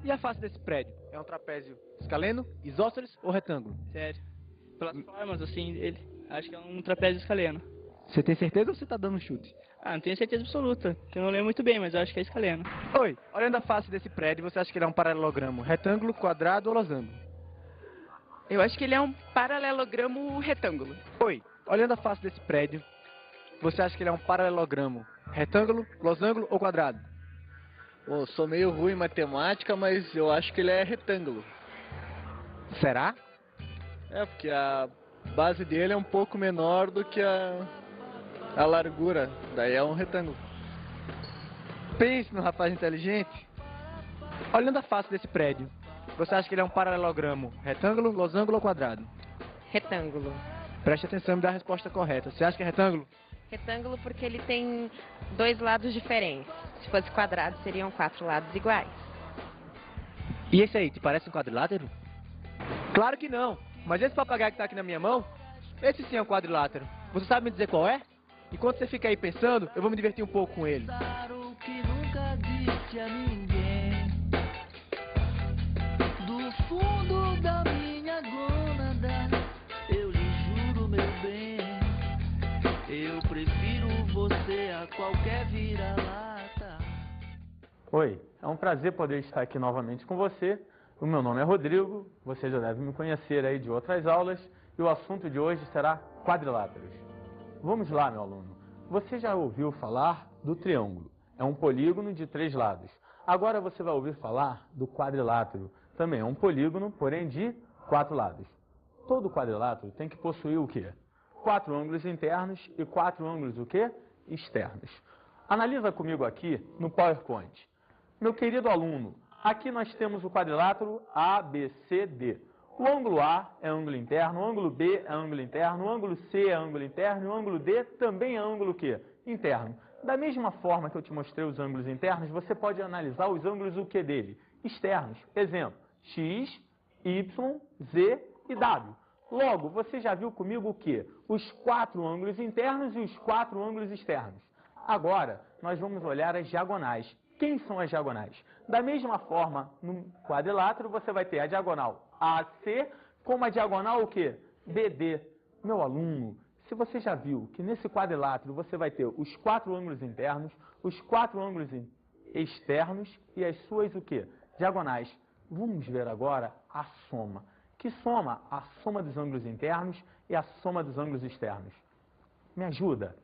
E a face desse prédio? É um trapézio escaleno, isósceles ou retângulo? Sério. Pelas formas, assim, dele. Acho que é um trapézio escaleno. Você tem certeza ou você tá dando um chute? Ah, não tenho certeza absoluta, que eu não lembro muito bem, mas eu acho que é escaleno. Oi, olhando a face desse prédio, você acha que ele é um paralelogramo retângulo, quadrado ou losango? Eu acho que ele é um paralelogramo retângulo. Oi, olhando a face desse prédio, você acha que ele é um paralelogramo retângulo, losango ou quadrado? Bom, sou meio ruim em matemática, mas eu acho que ele é retângulo. Será? É, porque a base dele é um pouco menor do que a largura. Daí é um retângulo. Pense no rapaz inteligente. Olhando a face desse prédio, você acha que ele é um paralelogramo retângulo, losango ou quadrado? Retângulo. Preste atenção e me dá a resposta correta. Você acha que é retângulo? Retângulo porque ele tem dois lados diferentes. Se fosse quadrado, seriam 4 lados iguais. E esse aí, te parece um quadrilátero? Claro que não, mas esse papagaio que tá aqui na minha mão, esse sim é um quadrilátero. Você sabe me dizer qual é? Enquanto você fica aí pensando, eu vou me divertir um pouco com ele. O que nunca disse a ninguém. Do fundo da minha gônada, eu lhe juro, meu bem, eu prefiro você a qualquer vira-lata. Oi, é um prazer poder estar aqui novamente com você. O meu nome é Rodrigo, você já deve me conhecer aí de outras aulas, e o assunto de hoje será quadriláteros. Vamos lá, meu aluno. Você já ouviu falar do triângulo? É um polígono de 3 lados. Agora você vai ouvir falar do quadrilátero. Também é um polígono, porém de 4 lados. Todo quadrilátero tem que possuir o quê? 4 ângulos internos e 4 ângulos o quê? Externos. Analisa comigo aqui no PowerPoint. Meu querido aluno, aqui nós temos o quadrilátero ABCD. O ângulo A é ângulo interno, o ângulo B é ângulo interno, o ângulo C é ângulo interno e o ângulo D também é ângulo o quê? Interno. Da mesma forma que eu te mostrei os ângulos internos, você pode analisar os ângulos o que dele? Externos. Exemplo, X, Y, Z e W. Logo, você já viu comigo o quê? Os 4 ângulos internos e os 4 ângulos externos. Agora, nós vamos olhar as diagonais. Quem são as diagonais? Da mesma forma, no quadrilátero, você vai ter a diagonal AC como a diagonal o quê? BD. Meu aluno, se você já viu que nesse quadrilátero você vai ter os 4 ângulos internos, os 4 ângulos externos e as suas o quê? Diagonais. Vamos ver agora a soma. Que soma? A soma dos ângulos internos e a soma dos ângulos externos. Me ajuda?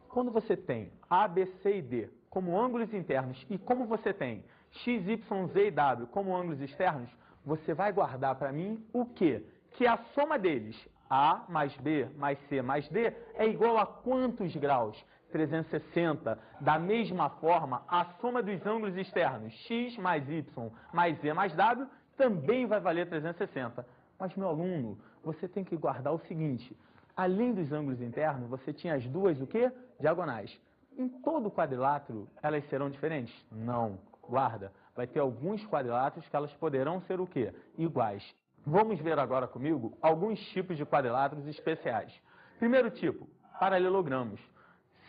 Quando você tem A, B, C e D como ângulos internos e como você tem X, Y, Z e W como ângulos externos, você vai guardar para mim o quê? Que a soma deles, A mais B mais C mais D, é igual a quantos graus? 360. Da mesma forma, a soma dos ângulos externos, X mais Y mais Z mais W, também vai valer 360. Mas, meu aluno, você tem que guardar o seguinte: além dos ângulos internos, você tinha as duas o quê? Diagonais. Em todo quadrilátero, elas serão diferentes? Não. Guarda. Vai ter alguns quadriláteros que elas poderão ser o quê? Iguais. Vamos ver agora comigo alguns tipos de quadriláteros especiais. Primeiro tipo, paralelogramos.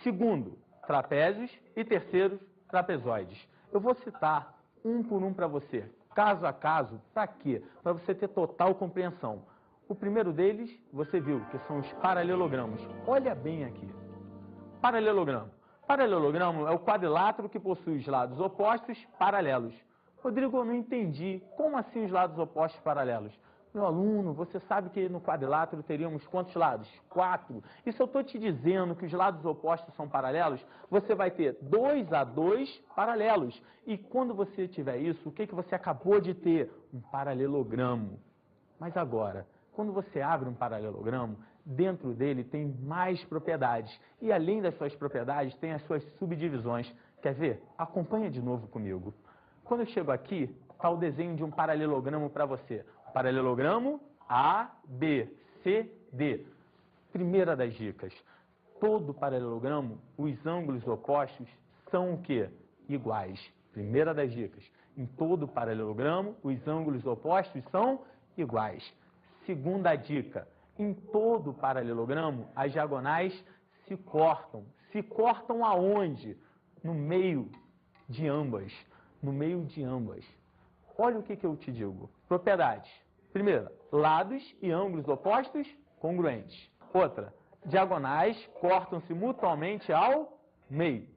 Segundo, trapézios. E terceiro, trapezoides. Eu vou citar um por um para você, caso a caso. Para quê? Para você ter total compreensão. O primeiro deles, você viu, que são os paralelogramos. Olha bem aqui. Paralelogramo. Paralelogramo é o quadrilátero que possui os lados opostos paralelos. Rodrigo, eu não entendi. Como assim os lados opostos paralelos? Meu aluno, você sabe que no quadrilátero teríamos quantos lados? 4. E se eu estou te dizendo que os lados opostos são paralelos, você vai ter 2 a 2 paralelos. E quando você tiver isso, o que você acabou de ter? Um paralelogramo. Mas agora, quando você abre um paralelogramo, dentro dele tem mais propriedades. E além das suas propriedades, tem as suas subdivisões. Quer ver? Acompanha de novo comigo. Quando eu chego aqui, está o desenho de um paralelogramo para você. Paralelogramo A, B, C, D. Primeira das dicas. Todo paralelogramo, os ângulos opostos são o quê? Iguais. Primeira das dicas. Em todo paralelogramo, os ângulos opostos são iguais. Segunda dica. Em todo paralelogramo, as diagonais se cortam. Se cortam aonde? No meio de ambas. No meio de ambas. olha o que eu te digo. Propriedades. Primeira, lados e ângulos opostos congruentes. Outra, diagonais cortam-se mutuamente ao meio.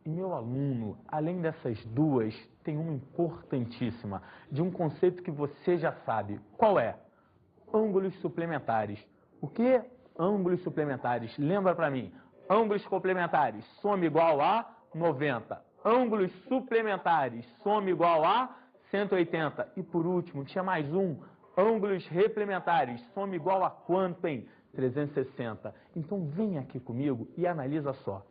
E meu aluno, além dessas duas, tem uma importantíssima, de um conceito que você já sabe. Qual é? Ângulos suplementares. O que? Ângulos suplementares. Lembra para mim. Ângulos complementares, soma igual a 90. Ângulos suplementares, soma igual a 180. E por último, tinha mais um. Ângulos replementares, soma igual a quanto, hein? 360. Então vem aqui comigo e analisa só.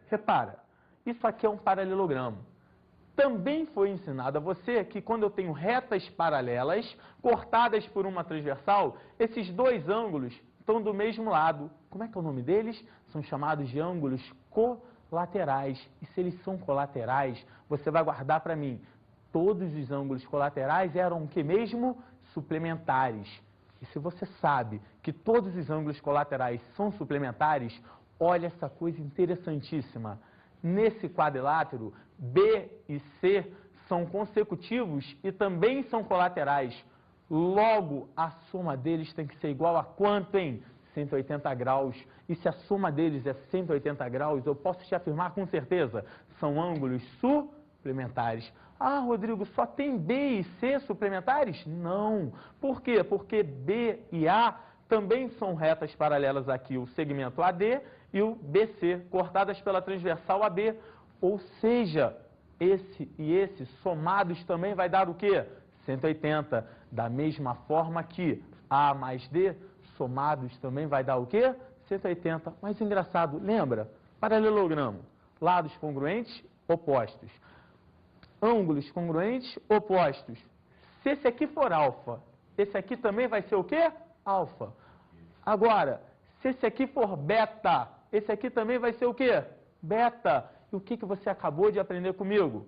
Repara, isso aqui é um paralelogramo. Também foi ensinado a você que quando eu tenho retas paralelas, cortadas por uma transversal, esses dois ângulos estão do mesmo lado. Como é que é o nome deles? São chamados de ângulos colaterais. E se eles são colaterais, você vai guardar para mim. Todos os ângulos colaterais eram o que mesmo? Suplementares. E se você sabe que todos os ângulos colaterais são suplementares, olha essa coisa interessantíssima. Nesse quadrilátero, B e C são consecutivos e também são colaterais. Logo, a soma deles tem que ser igual a quanto, hein? 180 graus. E se a soma deles é 180 graus, eu posso te afirmar com certeza, são ângulos suplementares. Ah, Rodrigo, só tem B e C suplementares? Não. Por quê? Porque B e A também são retas paralelas aqui, o segmento AD e o BC, cortadas pela transversal AB. Ou seja, esse e esse somados também vai dar o quê? 180. Da mesma forma que A mais D, somados também vai dar o quê? 180. Mas engraçado, lembra? Paralelogramo. Lados congruentes, opostos. Ângulos congruentes, opostos. Se esse aqui for alfa, esse aqui também vai ser o quê? Alfa. Agora, se esse aqui for beta, esse aqui também vai ser o quê? Beta. E o que você acabou de aprender comigo?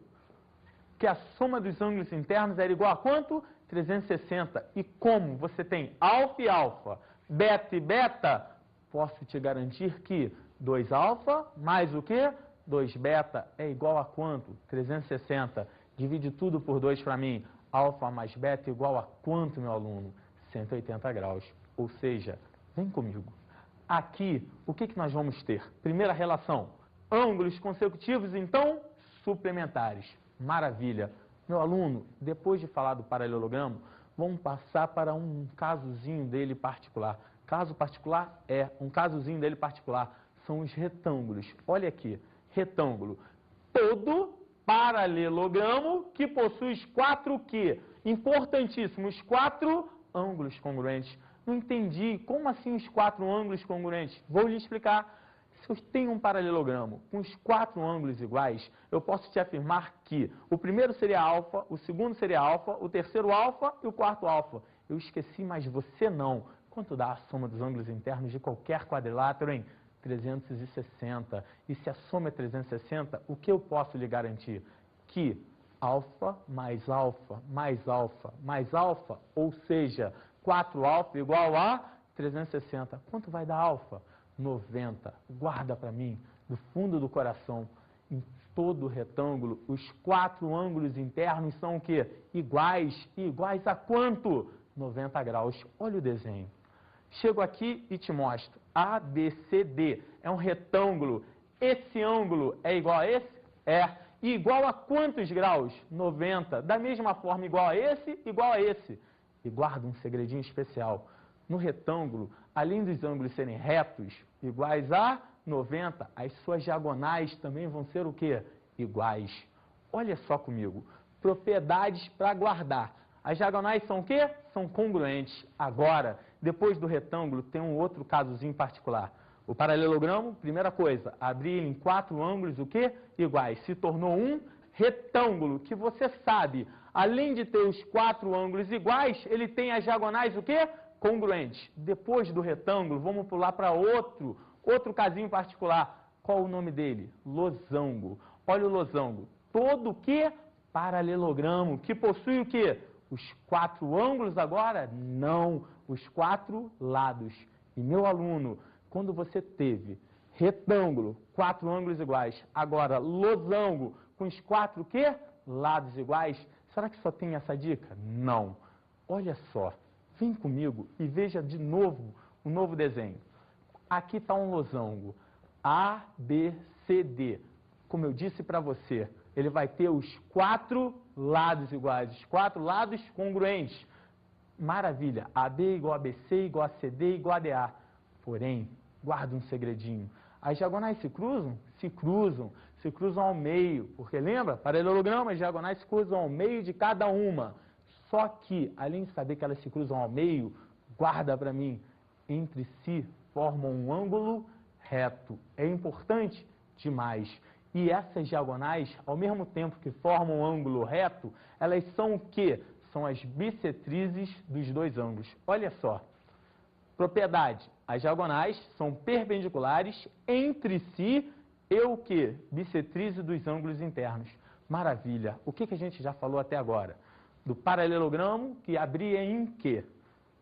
Que a soma dos ângulos internos era igual a quanto? 360. E como você tem alfa e alfa, beta e beta, posso te garantir que 2 alfa mais o quê? 2 beta é igual a quanto? 360. Divide tudo por 2 para mim. Alfa mais beta é igual a quanto, meu aluno? 180 graus. Ou seja, vem comigo. Aqui, o que nós vamos ter? Primeira relação. Ângulos consecutivos, então, suplementares. Maravilha. Meu aluno, depois de falar do paralelogramo, vamos passar para um casozinho dele particular. Caso particular é um casozinho dele particular. São os retângulos. Olha aqui. Retângulo. Todo paralelogramo que possui os 4 quê? Importantíssimos, 4 ângulos congruentes. Não entendi. Como assim os 4 ângulos congruentes? Vou lhe explicar. Se eu tenho um paralelogramo com os 4 ângulos iguais, eu posso te afirmar que o primeiro seria alfa, o segundo seria alfa, o terceiro alfa e o quarto alfa. Eu esqueci, mas você não. Quanto dá a soma dos ângulos internos de qualquer quadrilátero, hein? 360. E se a soma é 360, o que eu posso lhe garantir? Que alfa mais alfa mais alfa mais alfa, ou seja, 4 alfa igual a 360. Quanto vai dar alfa? 90. Guarda para mim, do fundo do coração. Em todo retângulo, os 4 ângulos internos são o quê? Iguais. Iguais a quanto? 90 graus. Olha o desenho. Chego aqui e te mostro. A, B, C, D. É um retângulo. Esse ângulo é igual a esse? É. E igual a quantos graus? 90. Da mesma forma, igual a esse, igual a esse. E guarda um segredinho especial. No retângulo, além dos ângulos serem retos, iguais a 90, as suas diagonais também vão ser o quê? Iguais. Olha só comigo. Propriedades para guardar. As diagonais são o quê? São congruentes. Agora, depois do retângulo, tem um outro casozinho particular. O paralelogramo, primeira coisa, abrir ele em 4 ângulos, o quê? Iguais. Se tornou um retângulo, que você sabe, além de ter os 4 ângulos iguais, ele tem as diagonais o quê? Congruentes. Depois do retângulo, vamos pular para outro casinho particular. Qual o nome dele? Losango. Olha o losango. Todo o quê? Paralelogramo, que possui o quê? Os 4 ângulos agora? Não, os 4 lados. E meu aluno, quando você teve retângulo, 4 ângulos iguais, agora losango com os 4 quê? Lados iguais, Será que só tem essa dica? Não. Olha só, vem comigo e veja de novo um novo desenho. Aqui está um losango, A, B, C, D. Como eu disse para você, ele vai ter os 4 lados iguais, os 4 lados congruentes. Maravilha, AB igual a BC, igual a CD, igual a DA. Porém, guarda um segredinho. As diagonais se cruzam? Se cruzam ao meio. Porque lembra? Paralelogramo, as diagonais se cruzam ao meio de cada uma. Só que, além de saber que elas se cruzam ao meio, guarda para mim, entre si formam um ângulo reto. É importante demais. E essas diagonais, ao mesmo tempo que formam um ângulo reto, elas são o quê? São as bissetrizes dos dois ângulos. Olha só. Propriedade. As diagonais são perpendiculares entre si e o quê? Bissetrize dos ângulos internos. Maravilha. O que a gente já falou até agora? Do paralelogramo, que abria em quê?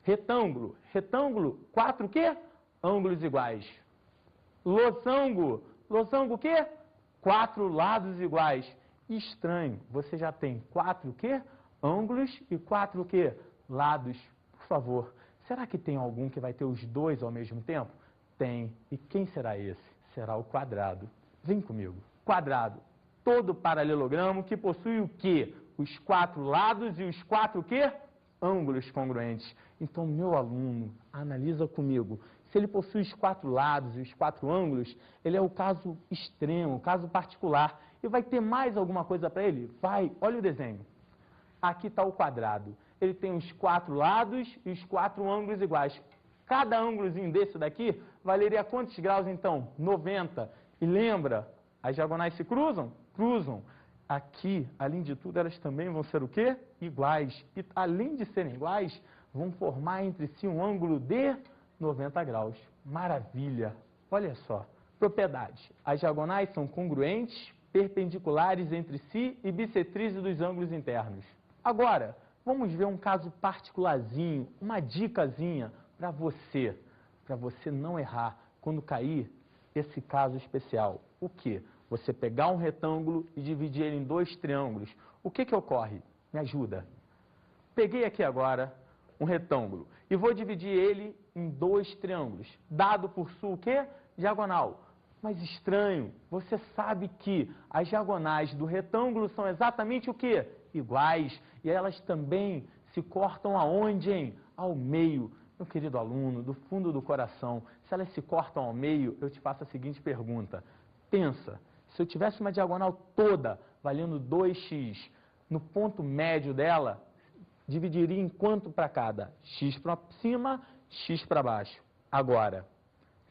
Retângulo. Retângulo, 4 quê? Ângulos iguais. Losango. Losango o quê? 4 lados iguais. Estranho. Você já tem 4 quê? Ângulos e 4 quê? Lados. Por favor, será que tem algum que vai ter os dois ao mesmo tempo? Tem. E quem será esse? Será o quadrado. Vem comigo. Quadrado. Todo paralelogramo que possui o quê? Os 4 lados e os 4 quê? Ângulos congruentes. Então, meu aluno, analisa comigo. Se ele possui os 4 lados e os 4 ângulos, ele é o caso extremo, o caso particular. E vai ter mais alguma coisa para ele? Vai. Olha o desenho. Aqui está o quadrado. Ele tem os 4 lados e os 4 ângulos iguais. Cada ângulozinho desse daqui valeria quantos graus, então? 90. E lembra, as diagonais se cruzam? Cruzam. Aqui, além de tudo, elas também vão ser o quê? Iguais. E além de serem iguais, vão formar entre si um ângulo de 90 graus. Maravilha. Olha só. Propriedade. As diagonais são congruentes, perpendiculares entre si e bissetrizes dos ângulos internos. Agora, vamos ver um caso particularzinho, uma dicasinha para você não errar quando cair esse caso especial. O quê? Você pegar um retângulo e dividir ele em 2 triângulos. O que ocorre? Me ajuda. Peguei aqui agora um retângulo e vou dividir ele em 2 triângulos. Dado por sul o quê? Diagonal. Mas estranho, você sabe que as diagonais do retângulo são exatamente o quê? Iguais. E elas também se cortam aonde, hein? Ao meio. Meu querido aluno, do fundo do coração, se elas se cortam ao meio, eu te faço a seguinte pergunta. Pensa, se eu tivesse uma diagonal toda valendo 2x, no ponto médio dela, dividiria em quanto para cada? X para cima, x para baixo. Agora,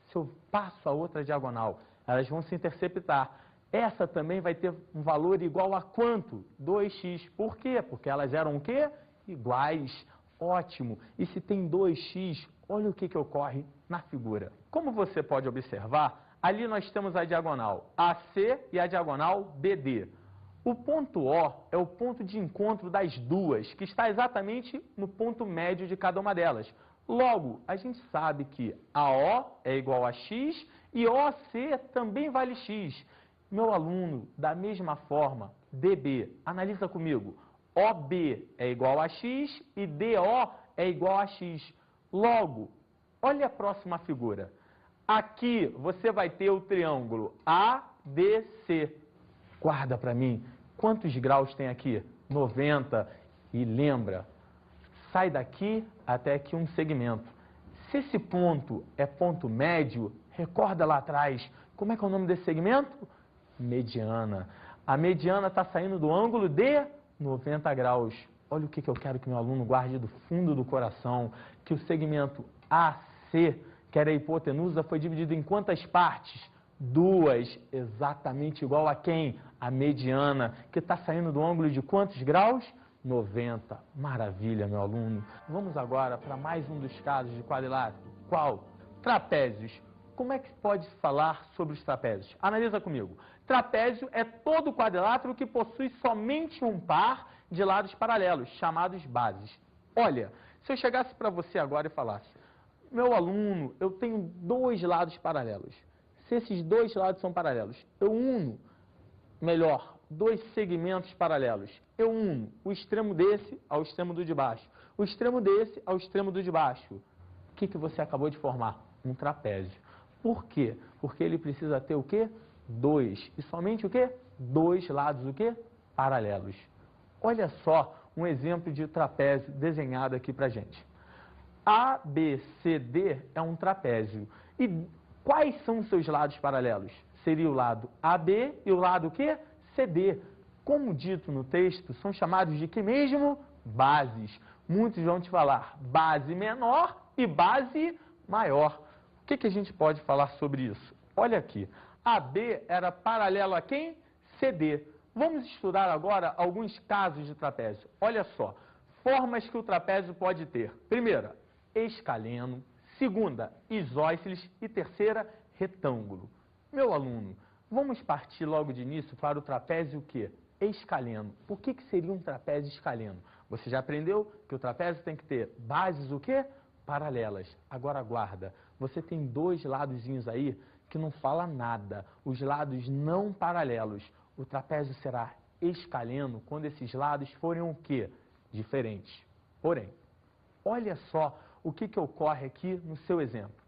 se eu passo a outra diagonal, elas vão se interceptar. Essa também vai ter um valor igual a quanto? 2x. Por quê? Porque elas eram o quê? Iguais. Ótimo. E se tem 2x, olha o que ocorre na figura. Como você pode observar, ali nós temos a diagonal AC e a diagonal BD. O ponto O é o ponto de encontro das duas, que está exatamente no ponto médio de cada uma delas. Logo, a gente sabe que AO é igual a x e OC também vale x. Meu aluno, da mesma forma, DB, analisa comigo. OB é igual a x e DO é igual a x. Logo, olha a próxima figura. Aqui você vai ter o triângulo ABC. Guarda para mim, quantos graus tem aqui? 90. E lembra, sai daqui até aqui um segmento. Se esse ponto é ponto médio, recorda lá atrás, como é que é o nome desse segmento? Mediana. A mediana está saindo do ângulo de 90 graus. Olha o que eu quero que meu aluno guarde do fundo do coração, que o segmento AC, que era a hipotenusa, foi dividido em quantas partes? 2, exatamente igual a quem? A mediana, que está saindo do ângulo de quantos graus? 90. Maravilha, meu aluno. Vamos agora para mais um dos casos de quadrilátero. Qual? Trapézios. Como é que pode falar sobre os trapézios? Analisa comigo. Trapézio é todo quadrilátero que possui somente um par de lados paralelos, chamados bases. Olha, se eu chegasse para você agora e falasse, meu aluno, eu tenho 2 lados paralelos. Se esses 2 lados são paralelos, eu uno, melhor, dois segmentos paralelos. Eu uno o extremo desse ao extremo do de baixo. O extremo desse ao extremo do de baixo. O que você acabou de formar? Um trapézio. Por quê? Porque ele precisa ter o quê? Dois. E somente o quê? Dois lados o quê? Paralelos. Olha só um exemplo de trapézio desenhado aqui pra gente. ABCD é um trapézio. E quais são os seus lados paralelos? Seria o lado AB e o lado o quê? CD. Como dito no texto, são chamados de que mesmo? Bases. Muitos vão te falar base menor e base maior. O que a gente pode falar sobre isso? Olha aqui. AB era paralelo a quem? CD. Vamos estudar agora alguns casos de trapézio. Olha só. Formas que o trapézio pode ter. Primeira, escaleno. Segunda, isósceles. E terceira, retângulo. Meu aluno, vamos partir logo de início para o trapézio o quê? Escaleno. O que seria um trapézio escaleno? Você já aprendeu que o trapézio tem que ter bases o quê? Paralelas. Agora guarda, você tem dois ladozinhos aí que não fala nada. Os lados não paralelos. O trapézio será escaleno quando esses lados forem o quê? Diferentes. Porém, olha só o que ocorre aqui no seu exemplo.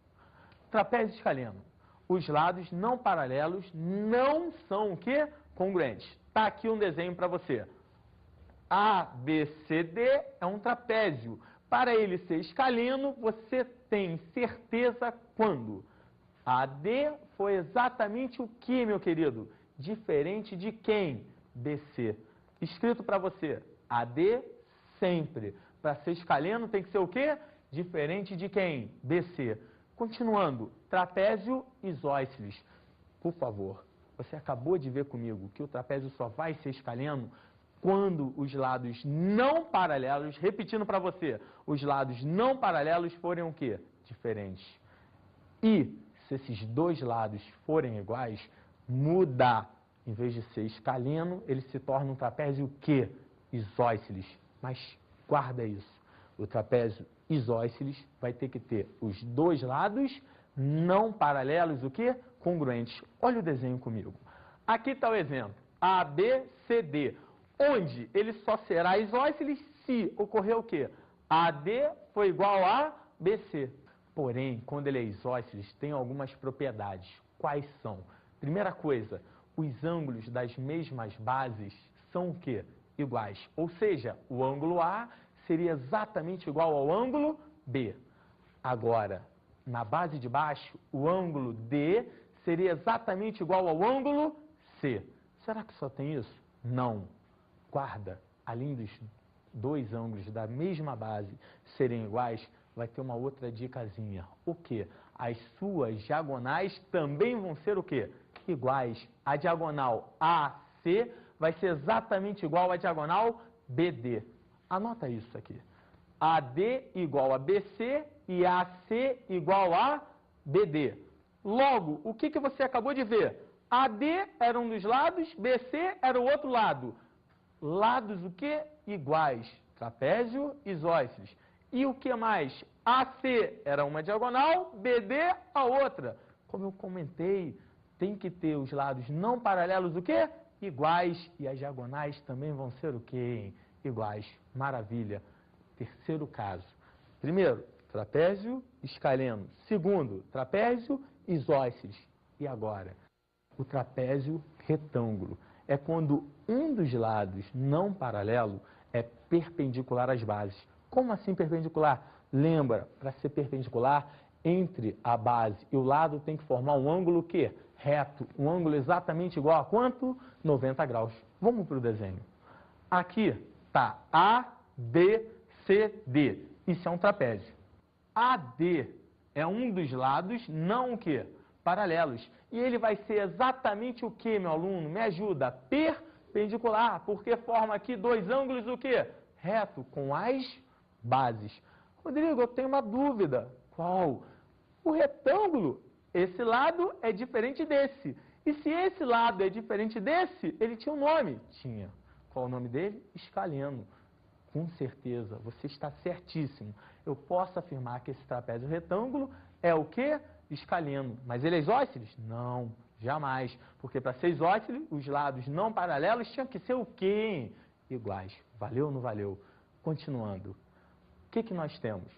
Trapézio escaleno. Os lados não paralelos não são o quê? Congruentes. Está aqui um desenho para você. ABCD é um trapézio. Para ele ser escaleno, você tem certeza quando? AD foi exatamente o que, meu querido? Diferente de quem? BC. Escrito para você. AD sempre. Para ser escaleno tem que ser o quê? Diferente de quem? BC. Continuando, trapézio isósceles. Por favor, você acabou de ver comigo que o trapézio só vai ser escaleno quando os lados não paralelos, repetindo para você, os lados não paralelos forem o quê? Diferentes. E se esses dois lados forem iguais, muda. Em vez de ser escaleno, ele se torna um trapézio o quê? Isósceles. Mas guarda isso. O trapézio isósceles vai ter que ter os dois lados não paralelos, o quê? Congruentes. Olha o desenho comigo. Aqui está o exemplo. ABCD. Onde ele só será isósceles se ocorrer o quê? AD foi igual a BC. Porém, quando ele é isósceles, tem algumas propriedades. Quais são? Primeira coisa, os ângulos das mesmas bases são o quê? Iguais. Ou seja, o ângulo A seria exatamente igual ao ângulo B. Agora, na base de baixo, o ângulo D seria exatamente igual ao ângulo C. Será que só tem isso? Não. Guarda, além dos dois ângulos da mesma base serem iguais, vai ter uma outra dicasinha. O quê? As suas diagonais também vão ser o quê? Iguais. A diagonal AC vai ser exatamente igual à diagonal BD. Anota isso aqui. AD igual a BC e AC igual a BD. Logo, o que você acabou de ver? AD era um dos lados, BC era o outro lado. Lados o que? Iguais. Trapézio, isósceles. E o que mais? AC era uma diagonal, BD a outra. Como eu comentei, tem que ter os lados não paralelos o quê? Iguais. E as diagonais também vão ser o quê? Iguais. Maravilha. Terceiro caso. Primeiro, trapézio escaleno. Segundo, trapézio isósceles. E agora? O trapézio retângulo. É quando um dos lados não paralelo é perpendicular às bases. Como assim perpendicular? Lembra, para ser perpendicular, entre a base e o lado tem que formar um ângulo que? Reto. Um ângulo exatamente igual a quanto? 90 graus. Vamos para o desenho. Aqui está A, B, C, D. Isso é um trapézio. AD é um dos lados, não o quê? Paralelos. E ele vai ser exatamente o que, meu aluno? Me ajuda. Perpendicular, porque forma aqui dois ângulos o quê? Reto, com as bases. Rodrigo, eu tenho uma dúvida. Qual? O retângulo. Esse lado é diferente desse. E se esse lado é diferente desse, ele tinha um nome. Tinha. Qual o nome dele? Escaleno. Com certeza, você está certíssimo. Eu posso afirmar que esse trapézio retângulo é o quê? Escaleno. Mas ele é isósceles? Não. Jamais. Porque para ser isósceles, os lados não paralelos tinham que ser o quê, hein? Iguais. Valeu ou não valeu? Continuando. O que nós temos?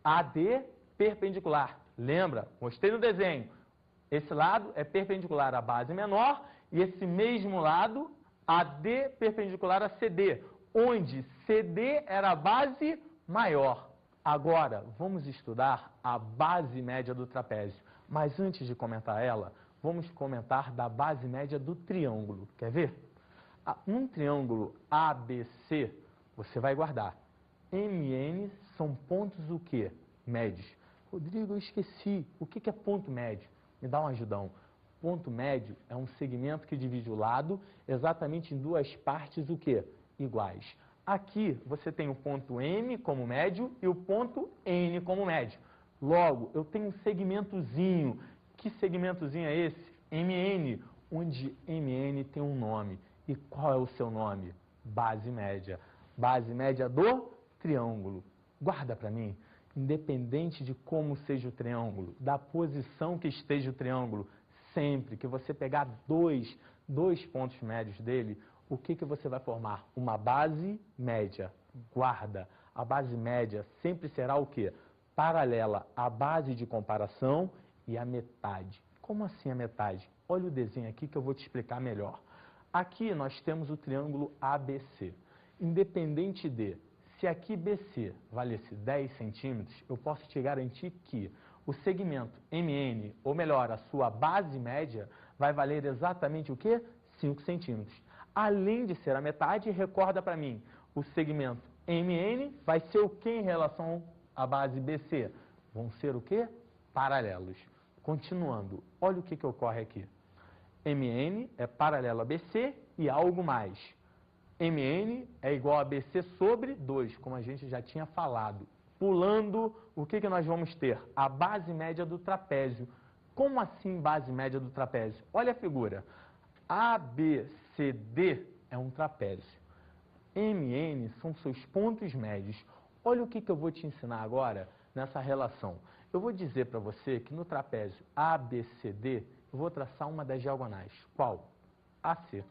AD perpendicular. Lembra? Mostrei no desenho. Esse lado é perpendicular à base menor e esse mesmo lado, AD perpendicular a CD, onde CD era a base maior. Agora, vamos estudar a base média do trapézio. Mas antes de comentar ela, vamos comentar da base média do triângulo. Quer ver? Num triângulo ABC, você vai guardar. MN são pontos o quê? Médios. Rodrigo, eu esqueci. O que é ponto médio? Me dá um ajudão. Ponto médio é um segmento que divide o lado exatamente em duas partes o quê? Iguais. Aqui você tem o ponto M como médio e o ponto N como médio. Logo, eu tenho um segmentozinho. Que segmentozinho é esse? MN, onde MN tem um nome. E qual é o seu nome? Base média. Base média do triângulo. Guarda para mim. Independente de como seja o triângulo, da posição que esteja o triângulo, sempre que você pegar dois pontos médios dele, o que você vai formar? Uma base média. Guarda. A base média sempre será o quê? Paralela à base de comparação e à metade. Como assim a metade? Olha o desenho aqui que eu vou te explicar melhor. Aqui nós temos o triângulo ABC. Independente de, se aqui BC valesse 10 centímetros, eu posso te garantir que o segmento MN, ou melhor, a sua base média, vai valer exatamente o quê? 5 centímetros. Além de ser a metade, recorda para mim, o segmento MN vai ser o quê em relação à base BC? Vão ser o quê? Paralelos. Continuando, olha o que ocorre aqui. MN é paralelo a BC e algo mais. MN é igual a BC sobre 2, como a gente já tinha falado. Pulando, o que nós vamos ter? A base média do trapézio. Como assim base média do trapézio? Olha a figura. ABCD é um trapézio. MN são seus pontos médios. Olha o que eu vou te ensinar agora nessa relação. Eu vou dizer para você que no trapézio ABCD, eu vou traçar uma das diagonais. Qual? AC.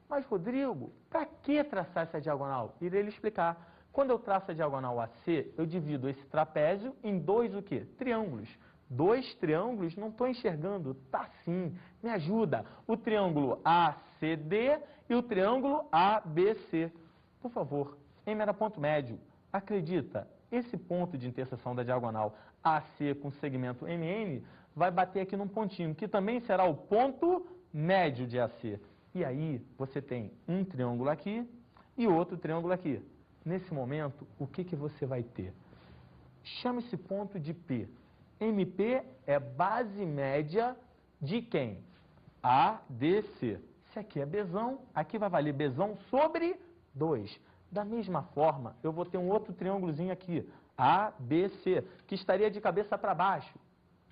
Mas, Rodrigo, para que traçar essa diagonal? Irei lhe explicar. Quando eu traço a diagonal AC, eu divido esse trapézio em dois o quê? Triângulos. Dois triângulos, não estou enxergando. Tá sim, me ajuda. O triângulo ACD e o triângulo ABC. Por favor, M era ponto médio. Acredita, esse ponto de interseção da diagonal AC com segmento MN vai bater aqui num pontinho, que também será o ponto médio de AC. E aí, você tem um triângulo aqui e outro triângulo aqui. Nesse momento, o que você vai ter? Chama esse ponto de P. MP é base média de quem? ADC. Se aqui é Bzão, aqui vai valer Bzão sobre 2. Da mesma forma, eu vou ter um outro triângulozinho aqui, ABC, que estaria de cabeça para baixo.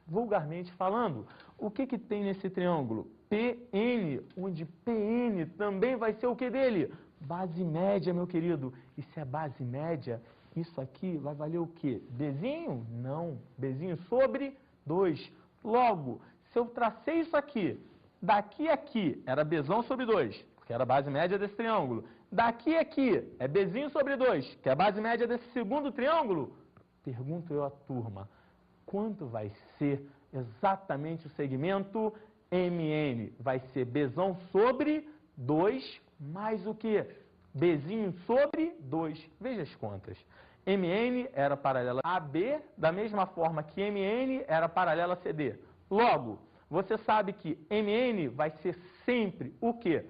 Vulgarmente falando, o que tem nesse triângulo? PN, onde PN também vai ser o que dele? Base média, meu querido. E se é base média, isso aqui vai valer o quê? Bzinho? Não. Bzinho sobre 2. Logo, se eu tracei isso aqui, daqui a aqui era Bzão sobre 2, porque era a base média desse triângulo. Daqui a aqui é Bzinho sobre 2, que é a base média desse segundo triângulo. Pergunto eu à turma, quanto vai ser exatamente o segmento MN? Vai ser Bzão sobre 2 mais o que? Bzinho sobre 2. Veja as contas. MN era paralela a AB, da mesma forma que MN era paralela a CD. Logo, você sabe que MN vai ser sempre o quê?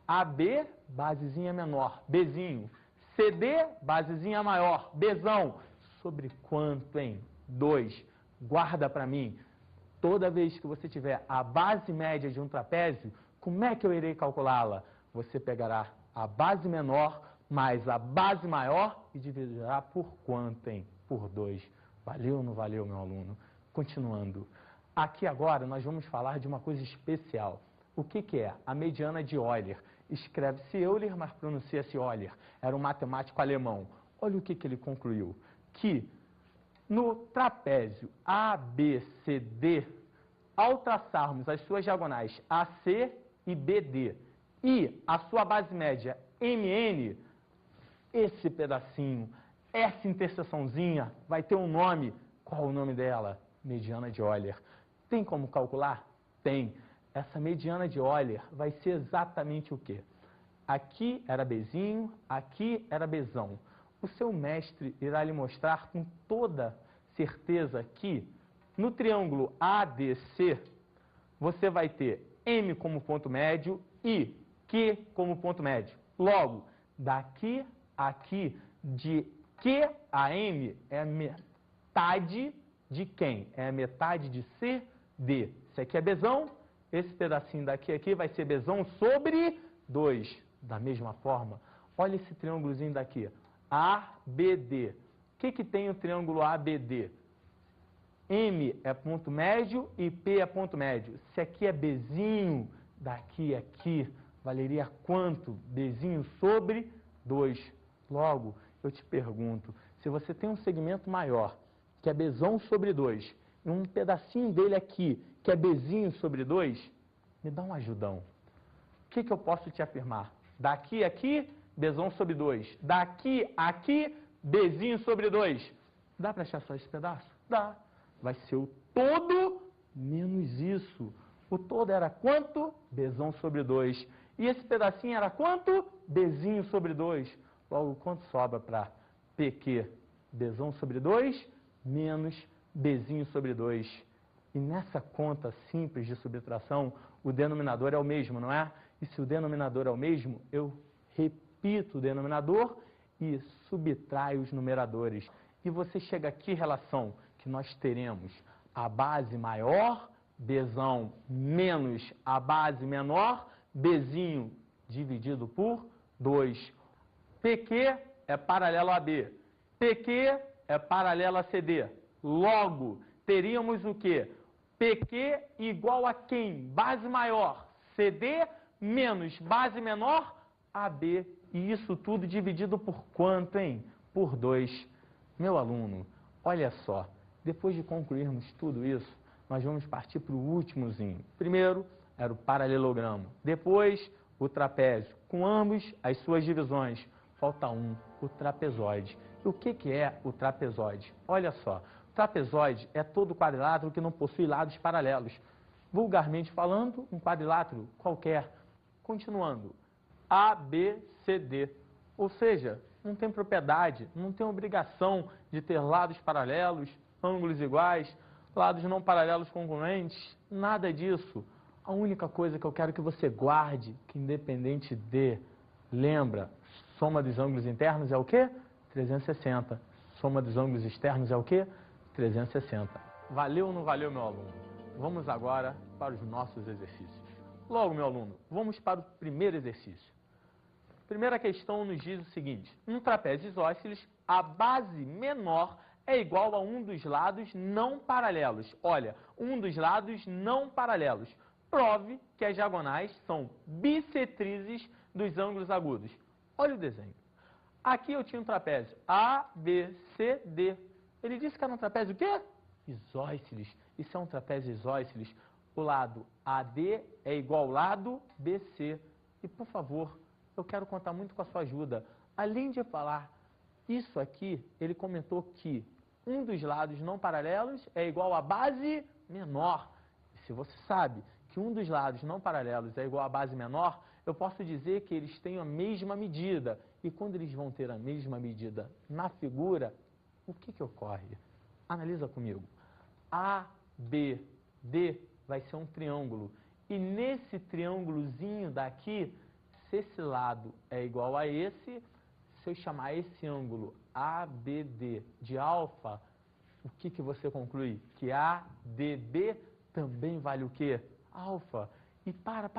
AB, basezinha menor, Bzinho. CD, basezinha maior, Bzão. Sobre quanto, hein? 2. Guarda para mim. Toda vez que você tiver a base média de um trapézio, como é que eu irei calculá-la? Você pegará a base menor mais a base maior e dividirá por quanto, hein? Por 2. Valeu ou não valeu, meu aluno? Continuando. Aqui agora nós vamos falar de uma coisa especial. O que é? A mediana de Euler. Escreve-se Euler, mas pronuncia-se Euler. Era um matemático alemão. Olha o que ele concluiu. Que no trapézio ABCD, ao traçarmos as suas diagonais AC e BD e a sua base média MN, esse pedacinho, essa interseçãozinha vai ter um nome. Qual o nome dela? Mediana de Euler. Tem como calcular? Tem. Essa mediana de Euler vai ser exatamente o quê? Aqui era Bzinho, aqui era Bzão. O seu mestre irá lhe mostrar com toda certeza que no triângulo ADC você vai ter M como ponto médio e Q como ponto médio. Logo, daqui a aqui, de Q a M é a metade de quem? É a metade de CD. Esse aqui é Bzão, esse pedacinho daqui aqui vai ser Bzão sobre 2. Da mesma forma, olha esse triângulozinho daqui, ABD. O que tem o triângulo ABD? M é ponto médio e P é ponto médio. Se aqui é Bzinho, daqui a aqui, valeria quanto? Bzinho sobre 2. Logo, eu te pergunto, se você tem um segmento maior, que é Bzão sobre 2, e um pedacinho dele aqui, que é Bzinho sobre 2, me dá um ajudão. O que eu posso te afirmar? Daqui a aqui, Bzão sobre 2. Daqui a aqui, Bzinho sobre 2. Dá para achar só esse pedaço? Dá. Vai ser o todo menos isso. O todo era quanto? Bzão sobre 2. E esse pedacinho era quanto? Bzinho sobre 2. Logo, quanto sobra para PQ? Bzão sobre 2 menos Bzinho sobre 2. E nessa conta simples de subtração, o denominador é o mesmo, não é? E se o denominador é o mesmo, eu repito o denominador e subtraio os numeradores. E você chega a que relação? Que nós teremos a base maior, Bzão, menos a base menor, Bzinho dividido por 2. PQ é paralelo a B. PQ é paralelo a CD. Logo, teríamos o quê? PQ igual a quem? Base maior, CD, menos base menor, AB. E isso tudo dividido por quanto, hein? Por 2. Meu aluno, olha só. Depois de concluirmos tudo isso, nós vamos partir para o últimozinho. Primeiro era o paralelogramo. Depois, o trapézio, com ambos as suas divisões. Falta um, o trapezoide. E o que é o trapezoide? Olha só, o trapezoide é todo quadrilátero que não possui lados paralelos. Vulgarmente falando, um quadrilátero qualquer. Continuando, ABCD. Ou seja, não tem propriedade, não tem obrigação de ter lados paralelos, ângulos iguais, lados não paralelos congruentes, nada disso. A única coisa que eu quero que você guarde, que independente de, lembra, soma dos ângulos internos é o quê? 360. Soma dos ângulos externos é o quê? 360. Valeu ou não valeu, meu aluno? Vamos agora para os nossos exercícios. Logo, meu aluno, vamos para o primeiro exercício. Primeira questão nos diz o seguinte: um trapézio isósceles, a base menor é igual a um dos lados não paralelos. Olha, um dos lados não paralelos. Prove que as diagonais são bissetrizes dos ângulos agudos. Olha o desenho. Aqui eu tinha um trapézio A, B, C, D. Ele disse que era um trapézio o quê? Isósceles. Isso é um trapézio isósceles. O lado AD é igual ao lado BC. E, por favor, eu quero contar muito com a sua ajuda. Além de falar isso aqui, ele comentou que um dos lados não paralelos é igual à base menor. E se você sabe que um dos lados não paralelos é igual à base menor, eu posso dizer que eles têm a mesma medida. E quando eles vão ter a mesma medida na figura, o que ocorre? Analisa comigo. ABD vai ser um triângulo. E nesse triângulozinho daqui, se esse lado é igual a esse, se eu chamar esse ângulo ABD de alfa, o que você conclui? Que ADB também vale o quê? Alfa. E para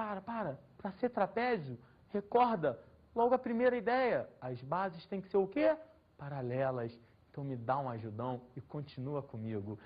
ser trapézio, recorda logo a primeira ideia. As bases têm que ser o quê? Paralelas. Então me dá um ajudão e continua comigo.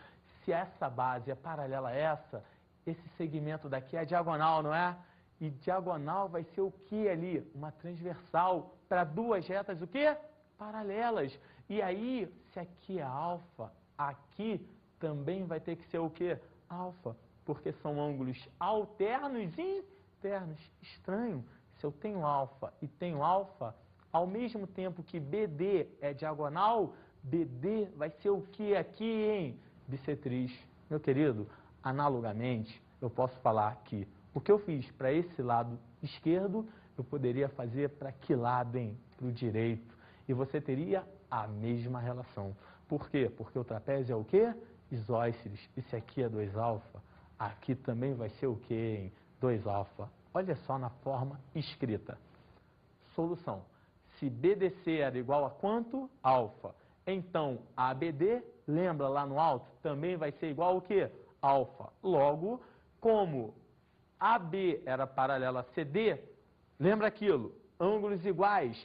Se essa base é paralela a essa, esse segmento daqui é diagonal, não é? E diagonal vai ser o que ali? Uma transversal para duas retas, o quê? Paralelas. E aí, se aqui é alfa, aqui também vai ter que ser o quê? Alfa. porque são ângulos alternos e internos. Estranho, se eu tenho alfa e tenho alfa, ao mesmo tempo que BD é diagonal, BD vai ser o que aqui, hein? Bissetriz. Meu querido, analogamente, eu posso falar que o que eu fiz para esse lado esquerdo, eu poderia fazer para que lado, hein? Para o direito. E você teria a mesma relação. Por quê? Porque o trapézio é o quê? Isósceles. Esse aqui é 2α. Aqui também vai ser o quê, hein? 2α. Olha só na forma escrita. Solução. Se BDC era igual a quanto? Alfa. Então, ABD, lembra lá no alto, também vai ser igual ao quê? Alfa. Logo, como AB era paralela a CD, lembra aquilo? Ângulos iguais.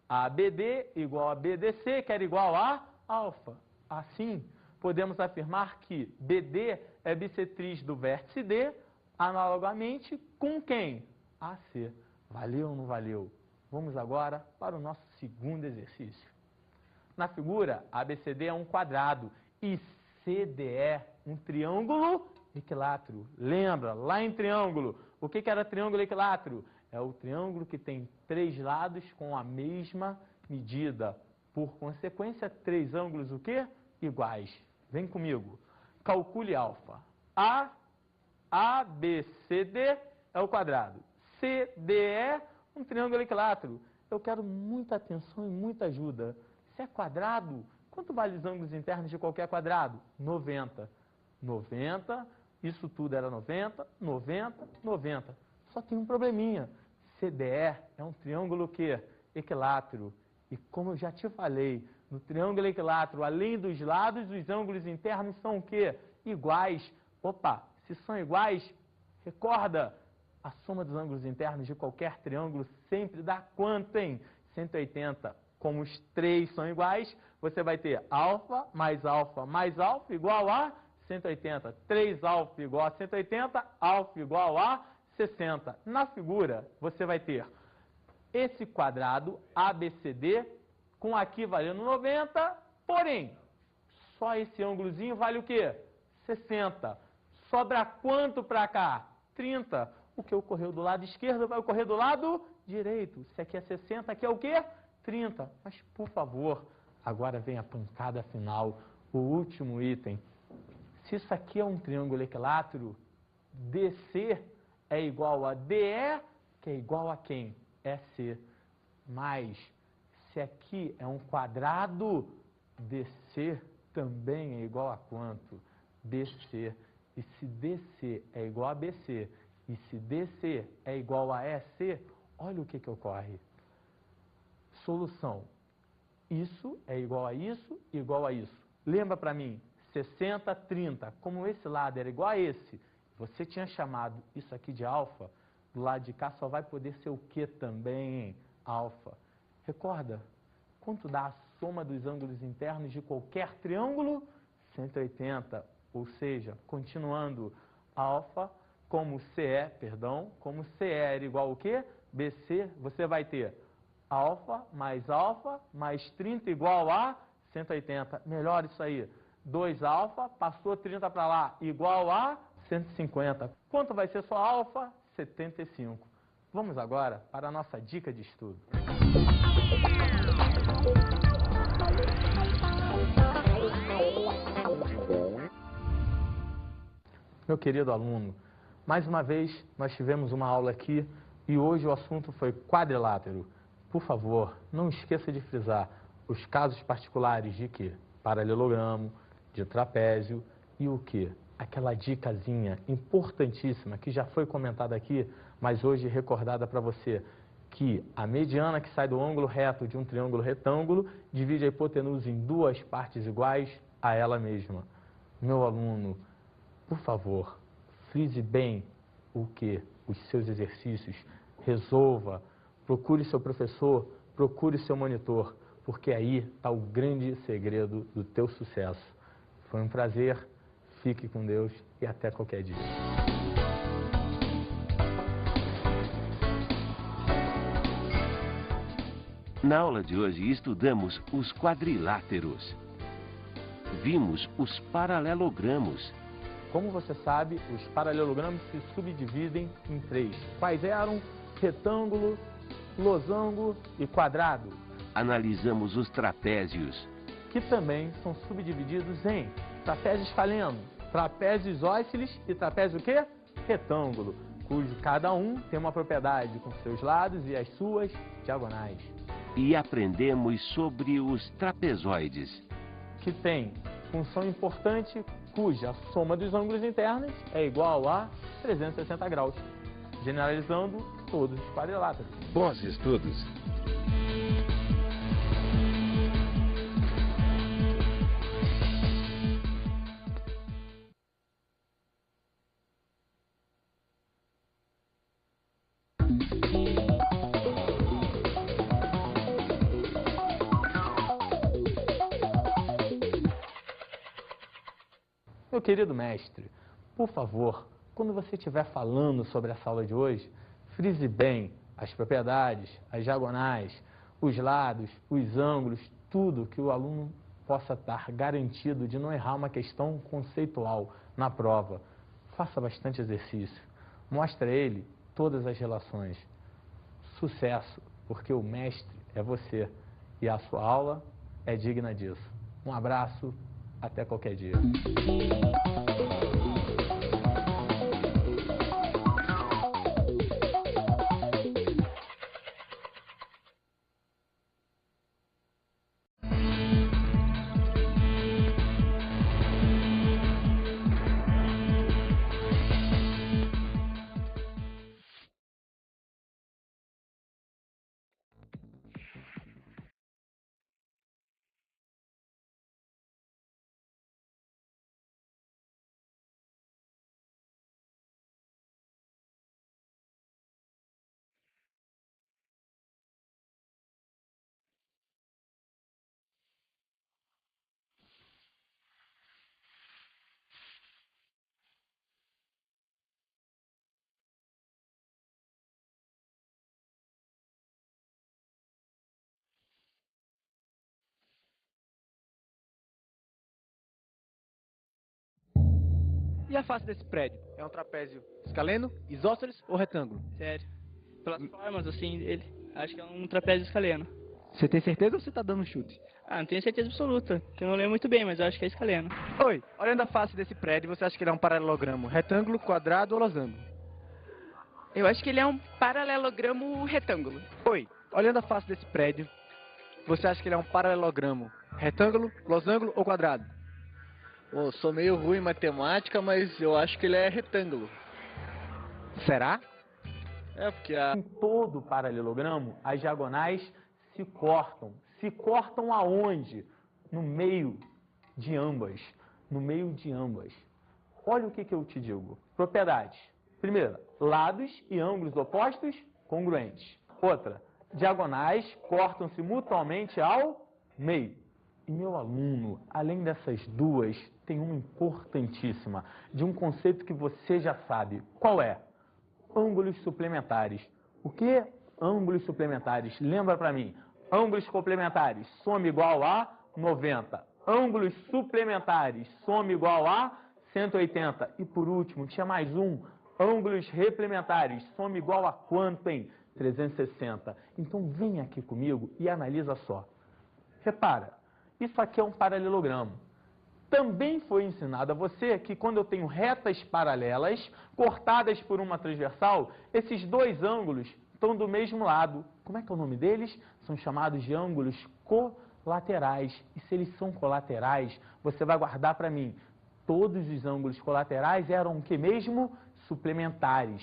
ABD igual a BDC, que era igual a alfa. Assim, podemos afirmar que BD é bissetriz do vértice D, analogamente com quem? AC. Valeu ou não valeu? Vamos agora para o nosso segundo exercício. Na figura, ABCD é um quadrado e CDE um triângulo equilátero. Lembra, lá em triângulo, o que era triângulo equilátero? É o triângulo que tem 3 lados com a mesma medida. Por consequência, 3 ângulos o quê? Iguais. Vem comigo. Calcule alfa. ABCD é o quadrado. CDE, um triângulo equilátero. Eu quero muita atenção e muita ajuda. Se é quadrado, quanto vale os ângulos internos de qualquer quadrado? 90. 90, isso tudo era 90, 90, 90. Só tem um probleminha. CDE é um triângulo que equilátero. E como eu já te falei, no triângulo equilátero, além dos lados, os ângulos internos são o quê? Iguais. Opa, se são iguais, recorda, a soma dos ângulos internos de qualquer triângulo sempre dá quanto, hein? 180. Como os 3 são iguais, você vai ter alfa mais igual a 180. 3α igual a 180, alfa igual a 60. Na figura, você vai ter esse quadrado ABCD com aqui valendo 90, porém, só esse ângulozinho vale o quê? 60. Sobra quanto para cá? 30. O que ocorreu do lado esquerdo vai ocorrer do lado direito. Se aqui é 60, aqui é o quê? 30. Mas, por favor, agora vem a pancada final, o último item. Se isso aqui é um triângulo equilátero, DC é igual a DE, que é igual a quem? EC. Mas, se aqui é um quadrado, DC também é igual a quanto? BC. E se DC é igual a BC, e se DC é igual a EC, olha o que ocorre. Solução. Isso é igual a isso, igual a isso. Lembra para mim, 60, 30. Como esse lado era igual a esse, você tinha chamado isso aqui de alfa, do lado de cá só vai poder ser o que também, hein? Alfa. Recorda, quanto dá a soma dos ângulos internos de qualquer triângulo? 180. Ou seja, continuando, alfa, como CE era igual ao quê? BC, você vai ter alfa mais 30 igual a 180. Melhor isso aí. 2α, passou 30 para lá, igual a 150. Quanto vai ser só alfa? 75. Vamos agora para a nossa dica de estudo. Meu querido aluno, mais uma vez nós tivemos uma aula aqui e hoje o assunto foi quadrilátero. Por favor, não esqueça de frisar os casos particulares de quê? Paralelogramo, de trapézio e o quê? Aquela dicasinha importantíssima que já foi comentada aqui, mas hoje recordada para você, que a mediana que sai do ângulo reto de um triângulo retângulo divide a hipotenusa em 2 partes iguais a ela mesma. Meu aluno, por favor, frise bem o que? Os seus exercícios, resolva, procure seu professor, procure seu monitor, porque aí está o grande segredo do teu sucesso. Foi um prazer, fique com Deus e até qualquer dia. Na aula de hoje estudamos os quadriláteros. Vimos os paralelogramos. como você sabe, os paralelogramos se subdividem em três. Quais eram? Retângulo, losango e quadrado. Analisamos os trapézios. Que também são subdivididos em trapézio escaleno, trapézio isósceles e trapézio o quê? Retângulo, cujo cada um tem uma propriedade com seus lados e as suas diagonais. E aprendemos sobre os trapezoides. Que tem função importante cuja soma dos ângulos internos é igual a 360 graus, generalizando todos os quadriláteros. Bons estudos. Meu querido mestre, por favor, quando você estiver falando sobre essa aula de hoje, frise bem as propriedades, as diagonais, os lados, os ângulos, tudo que o aluno possa estar garantido de não errar uma questão conceitual na prova. Faça bastante exercício, mostre a ele todas as relações. Sucesso, porque o mestre é você e a sua aula é digna disso. Um abraço, até qualquer dia. E a face desse prédio? É um trapézio escaleno, isósceles ou retângulo? Sério. Pelas formas, assim, dele, acho que é um trapézio escaleno. Você tem certeza ou você tá dando um chute? Ah, não tenho certeza absoluta, que eu não lembro muito bem, mas eu acho que é escaleno. Oi, olhando a face desse prédio, você acha que ele é um paralelogramo retângulo, quadrado ou losango? Eu acho que ele é um paralelogramo retângulo. Oi, olhando a face desse prédio, você acha que ele é um paralelogramo retângulo, losango ou quadrado? Bom, sou meio ruim em matemática, mas eu acho que ele é retângulo. Será? É, porque Em todo paralelogramo, as diagonais se cortam. Se cortam aonde? No meio de ambas. No meio de ambas. Olha o que eu te digo. Propriedades. Primeira, lados e ângulos opostos congruentes. Outra, diagonais cortam-se mutuamente ao meio. E meu aluno, além dessas duas, tem uma importantíssima, de um conceito que você já sabe. Qual é? Ângulos suplementares. O que? Ângulos suplementares. Lembra para mim. Ângulos complementares, soma igual a 90. Ângulos suplementares, soma igual a 180. E por último, tinha mais um. Ângulos replementares, soma igual a quanto, hein? 360. Então vem aqui comigo e analisa só. Repara, isso aqui é um paralelogramo. Também foi ensinado a você que quando eu tenho retas paralelas, cortadas por uma transversal, esses dois ângulos estão do mesmo lado. Como é que é o nome deles? São chamados de ângulos colaterais. E se eles são colaterais, você vai guardar para mim. Todos os ângulos colaterais eram o que mesmo? Suplementares.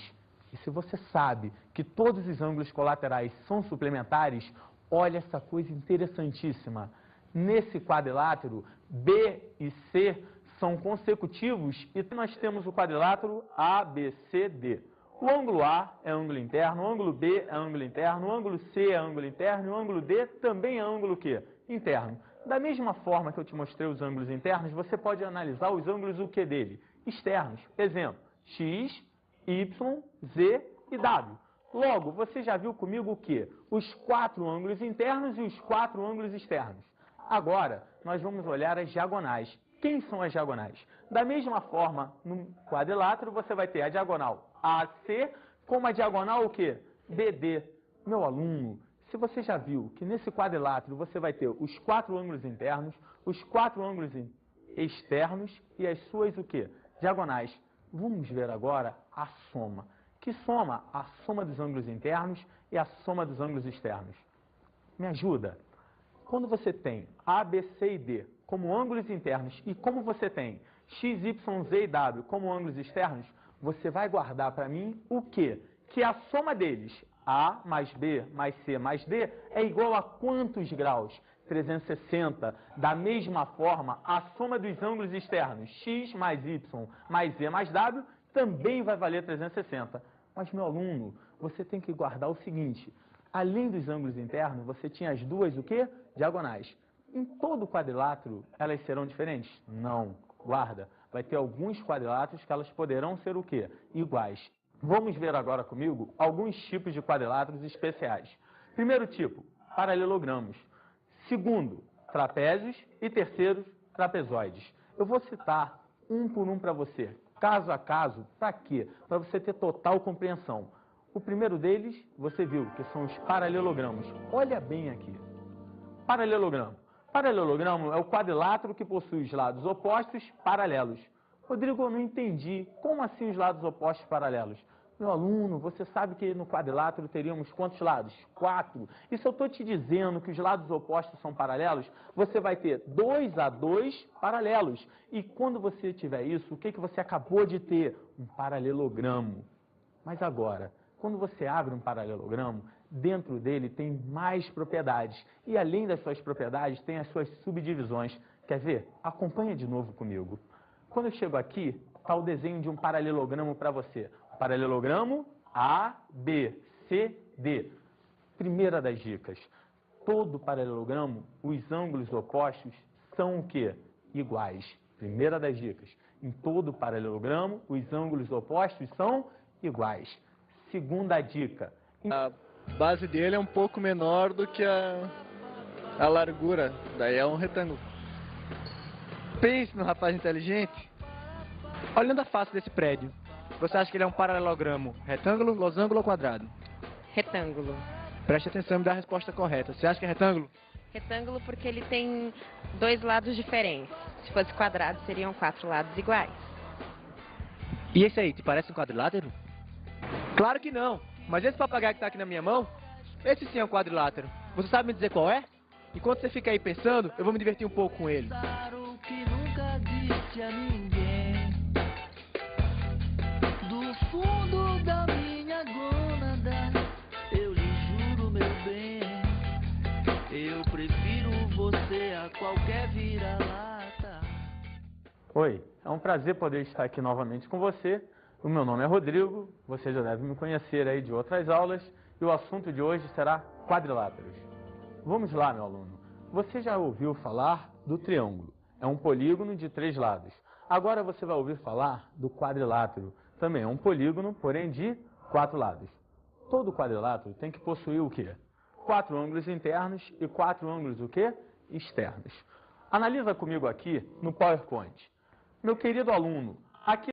E se você sabe que todos os ângulos colaterais são suplementares, olha essa coisa interessantíssima. Nesse quadrilátero, B e C são consecutivos e nós temos o quadrilátero ABCD. O ângulo A é ângulo interno, o ângulo B é ângulo interno, o ângulo C é ângulo interno e o ângulo D também é ângulo quê? Interno. Da mesma forma que eu te mostrei os ângulos internos, você pode analisar os ângulos o que dele? Externos. Exemplo, X, Y, Z e W. Logo, você já viu comigo o quê? Os 4 ângulos internos e os 4 ângulos externos. Agora, nós vamos olhar as diagonais. Quem são as diagonais? Da mesma forma, no quadrilátero, você vai ter a diagonal AC como a diagonal o quê? BD. Meu aluno, se você já viu que nesse quadrilátero você vai ter os 4 ângulos internos, os 4 ângulos externos e as suas o quê? Diagonais. Vamos ver agora a soma. Que soma? A soma dos ângulos internos e a soma dos ângulos externos. Me ajuda? Quando você tem A, B, C e D como ângulos internos e como você tem X, Y, Z e W como ângulos externos, você vai guardar para mim o quê? Que a soma deles, A mais B mais C mais D, é igual a quantos graus? 360. Da mesma forma, a soma dos ângulos externos, X mais Y mais Z mais W, também vai valer 360. Mas, meu aluno, você tem que guardar o seguinte, além dos ângulos internos, você tinha as duas, o quê? Diagonais. Em todo quadrilátero, elas serão diferentes? Não. Guarda. Vai ter alguns quadriláteros que elas poderão ser o quê? Iguais. Vamos ver agora comigo alguns tipos de quadriláteros especiais. Primeiro tipo, paralelogramos. Segundo, trapézios. E terceiro, trapezoides. Eu vou citar um por um para você, caso a caso. Para quê? Para você ter total compreensão. O primeiro deles, você viu, que são os paralelogramos. Olha bem aqui. Paralelogramo. Paralelogramo é o quadrilátero que possui os lados opostos paralelos. Rodrigo, eu não entendi. Como assim os lados opostos paralelos? Meu aluno, você sabe que no quadrilátero teríamos quantos lados? 4. E se eu estou te dizendo que os lados opostos são paralelos, você vai ter 2 a 2 paralelos. E quando você tiver isso, o que você acabou de ter? Um paralelogramo. Mas agora, quando você abre um paralelogramo, dentro dele tem mais propriedades. E além das suas propriedades, tem as suas subdivisões. Quer ver? Acompanha de novo comigo. Quando eu chego aqui, está o desenho de um paralelogramo para você. Paralelogramo A, B, C, D. Primeira das dicas. Todo paralelogramo, os ângulos opostos são o quê? Iguais. Primeira das dicas. Em todo paralelogramo, os ângulos opostos são iguais. Segunda dica. A base dele é um pouco menor do que a largura, daí é um retângulo. Pense no rapaz inteligente. Olhando a face desse prédio, você acha que ele é um paralelogramo retângulo, losango ou quadrado? Retângulo. Preste atenção e me dá a resposta correta. Você acha que é retângulo? Retângulo porque ele tem 2 lados diferentes. Se fosse quadrado, seriam 4 lados iguais. E esse aí, te parece um quadrilátero? Claro que não. Mas esse papagaio que está aqui na minha mão, esse sim é um quadrilátero. Você sabe me dizer qual é? Enquanto você fica aí pensando, eu vou me divertir um pouco com ele. Claro que nunca disse a ninguém. Do fundo da minha gônada, eu lhe juro, meu bem, eu prefiro você a qualquer vira-lata. Oi, é um prazer poder estar aqui novamente com você. O meu nome é Rodrigo, você já deve me conhecer aí de outras aulas, e o assunto de hoje será quadriláteros. Vamos lá, meu aluno. Você já ouviu falar do triângulo? É um polígono de 3 lados. Agora você vai ouvir falar do quadrilátero. Também é um polígono, porém de 4 lados. Todo quadrilátero tem que possuir o quê? 4 ângulos internos e 4 ângulos o quê? Externos. Analisa comigo aqui no PowerPoint. Meu querido aluno, aqui